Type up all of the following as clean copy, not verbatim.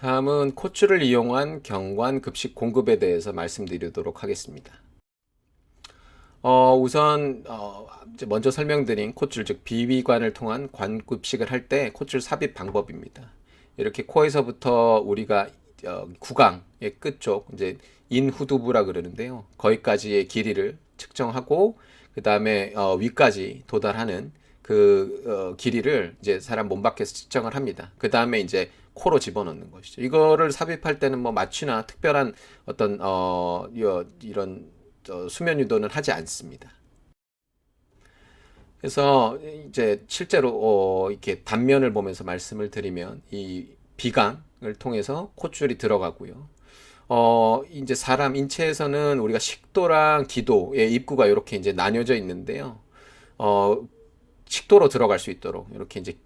다음은 코츠를 이용한 경관 급식 공급에 대해서 말씀드리도록 하겠습니다. 우선 이제 먼저 설명드린 콧줄 즉 비위관을 통한 관급식을 할 때 콧줄 삽입 방법입니다. 이렇게 코에서부터 우리가 구강의 끝쪽 이제 인후두부라 그러는데요. 거기까지의 길이를 측정하고 그 다음에 위까지 도달하는 그 길이를 이제 사람 몸 밖에서 측정을 합니다. 그 다음에 이제 코로 집어넣는 것이죠. 이거를 삽입할 때는 뭐 마취나 특별한 어떤 이런 수면 유도는 하지 않습니다. 그래서 이제 실제로 이렇게 단면을 보면서 말씀을 드리면 이 비강을 통해서 콧줄이 들어가고요. 이제 사람 인체에서는 우리가 식도랑 기도의 입구가 이렇게 이제 나뉘어져 있는데요. 어, 식도로 들어갈 수 있도록 이렇게 이제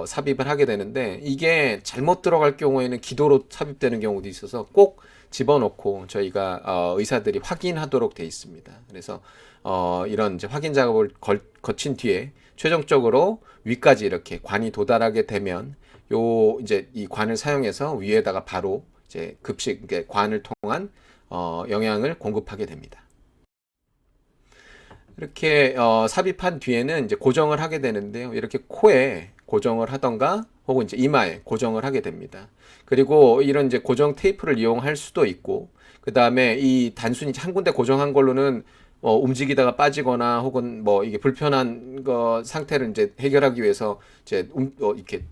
삽입을 하게 되는데 이게 잘못 들어갈 경우에는 기도로 삽입되는 경우도 있어서 꼭 집어넣고 저희가 의사들이 확인하도록 돼 있습니다. 그래서 이런 이제 확인 작업을 거친 뒤에 최종적으로 위까지 이렇게 관이 도달하게 되면 요 이제 이 관을 사용해서 위에다가 바로 이제 급식 관을 통한 영양을 공급하게 됩니다. 이렇게 삽입한 뒤에는 이제 고정을 하게 되는데요. 이렇게 코에 고정을 하던가 혹은 이제 이마에 고정을 하게 됩니다. 그리고 이런 이제 고정 테이프를 이용할 수도 있고 그 다음에 이 단순히 한 군데 고정한 걸로는 움직이다가 빠지거나 혹은 뭐 이게 불편한 거 상태를 이제 해결하기 위해서 이제 이렇게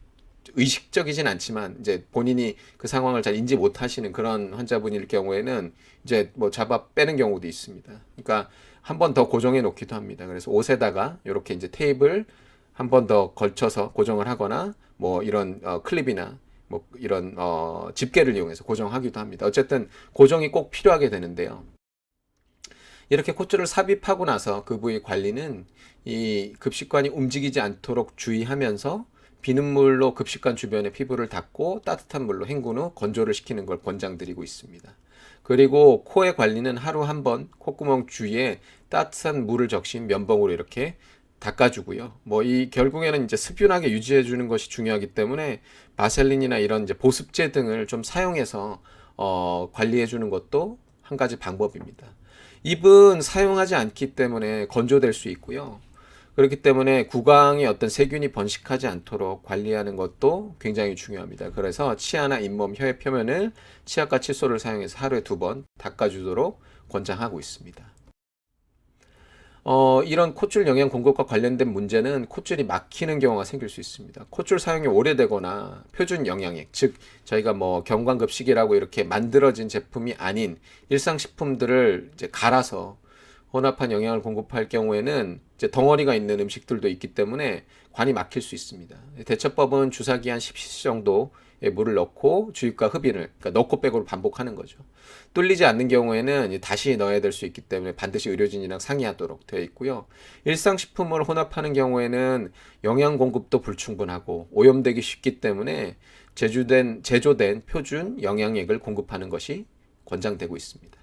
의식적이진 않지만 이제 본인이 그 상황을 잘 인지 못하시는 그런 환자분일 경우에는 이제 뭐 잡아 빼는 경우도 있습니다. 그러니까 한 번 더 고정해 놓기도 합니다. 그래서 옷에다가 이렇게 이제 테이프를 한 번 더 걸쳐서 고정을 하거나 뭐 이런 클립이나 뭐 이런 집게를 이용해서 고정하기도 합니다. 어쨌든 고정이 꼭 필요하게 되는데요. 이렇게 콧줄을 삽입하고 나서 그 부위 관리는 이 급식관이 움직이지 않도록 주의하면서 비눗물로 급식관 주변의 피부를 닦고 따뜻한 물로 헹군 후 건조를 시키는 걸 권장드리고 있습니다. 그리고 코의 관리는 하루 한 번 콧구멍 주위에 따뜻한 물을 적신 면봉으로 이렇게 닦아주고요. 뭐 이 결국에는 이제 습균하게 유지해 주는 것이 중요하기 때문에 바셀린이나 이런 이제 보습제 등을 좀 사용해서 관리해 주는 것도 한 가지 방법입니다. 잎은 사용하지 않기 때문에 건조될 수 있고요. 그렇기 때문에 구강에 어떤 세균이 번식하지 않도록 관리하는 것도 굉장히 중요합니다. 그래서 치아나 잇몸, 혀의 표면을 치약과 칫솔을 사용해서 하루에 2번 닦아주도록 권장하고 있습니다. 이런 콧줄 영양 공급과 관련된 문제는 콧줄이 막히는 경우가 생길 수 있습니다. 콧줄 사용이 오래되거나 표준 영양액, 즉 저희가 뭐 경관급식이라고 이렇게 만들어진 제품이 아닌 일상식품들을 이제 갈아서 혼합한 영양을 공급할 경우에는 이제 덩어리가 있는 음식들도 있기 때문에 관이 막힐 수 있습니다. 대처법은 주사기 한 10cc 정도의 물을 넣고 주입과 흡인을 그러니까 넣고 빼고를 반복하는 거죠. 뚫리지 않는 경우에는 다시 넣어야 될 수 있기 때문에 반드시 의료진이랑 상의하도록 되어 있고요. 일상식품을 혼합하는 경우에는 영양 공급도 불충분하고 오염되기 쉽기 때문에 제조된 표준 영양액을 공급하는 것이 권장되고 있습니다.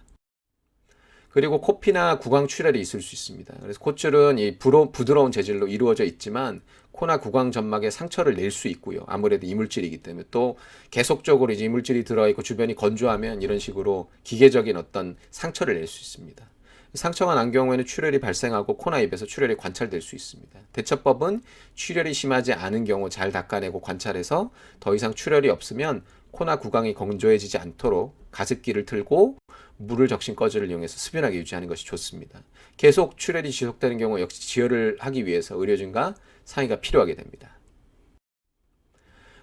그리고 코피나 구강 출혈이 있을 수 있습니다. 그래서 콧줄은 이 부드러운 재질로 이루어져 있지만 코나 구강 점막에 상처를 낼 수 있고요. 아무래도 이물질이기 때문에 또 계속적으로 이제 이물질이 들어있고 주변이 건조하면 이런 식으로 기계적인 어떤 상처를 낼 수 있습니다. 상처가 난 경우에는 출혈이 발생하고 코나 입에서 출혈이 관찰될 수 있습니다. 대처법은 출혈이 심하지 않은 경우 잘 닦아내고 관찰해서 더 이상 출혈이 없으면 코나 구강이 건조해지지 않도록 가습기를 틀고 물을 적신 꺼즈를 이용해서 수변하게 유지하는 것이 좋습니다. 계속 출혈이 지속되는 경우 역시 지혈을 하기 위해서 의료진과 상의가 필요하게 됩니다.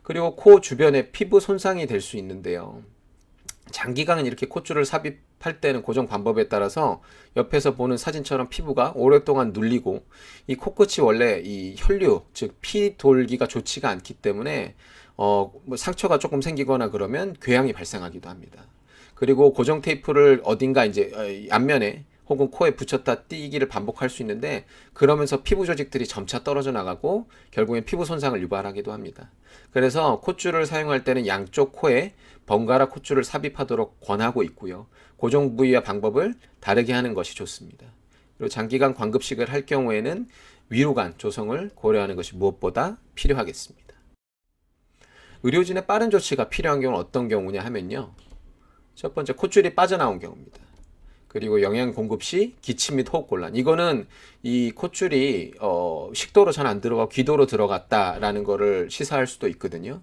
그리고 코 주변에 피부 손상이 될 수 있는데요. 장기간 이렇게 콧줄을 삽입할 때는 고정 방법에 따라서 옆에서 보는 사진처럼 피부가 오랫동안 눌리고 이 코끝이 원래 이 혈류 즉 피 돌기가 좋지가 않기 때문에 뭐 상처가 조금 생기거나 그러면 궤양이 발생하기도 합니다. 그리고 고정 테이프를 어딘가 이제 앞면에 혹은 코에 붙였다 띄기를 반복할 수 있는데 그러면서 피부 조직들이 점차 떨어져 나가고 결국엔 피부 손상을 유발하기도 합니다. 그래서 콧줄을 사용할 때는 양쪽 코에 번갈아 콧줄을 삽입하도록 권하고 있고요. 고정 부위와 방법을 다르게 하는 것이 좋습니다. 그리고 장기간 광급식을 할 경우에는 위로간 조성을 고려하는 것이 무엇보다 필요하겠습니다. 의료진의 빠른 조치가 필요한 경우는 어떤 경우냐 하면요. 첫 번째, 콧줄이 빠져나온 경우입니다. 그리고 영양 공급 시 기침 및 호흡 곤란. 이거는 이 콧줄이 식도로 잘 안 들어가 귀도로 들어갔다라는 거를 시사할 수도 있거든요.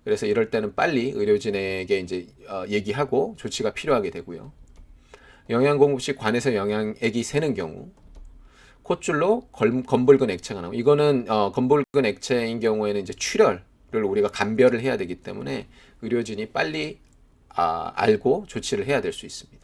그래서 이럴 때는 빨리 의료진에게 이제 얘기하고 조치가 필요하게 되고요. 영양 공급 시 관에서 영양액이 새는 경우, 콧줄로 검붉은 액체가 나오고, 이거는 검붉은 액체인 경우에는 이제 출혈을 우리가 감별을 해야 되기 때문에 의료진이 빨리 알고 조치를 해야 될 수 있습니다.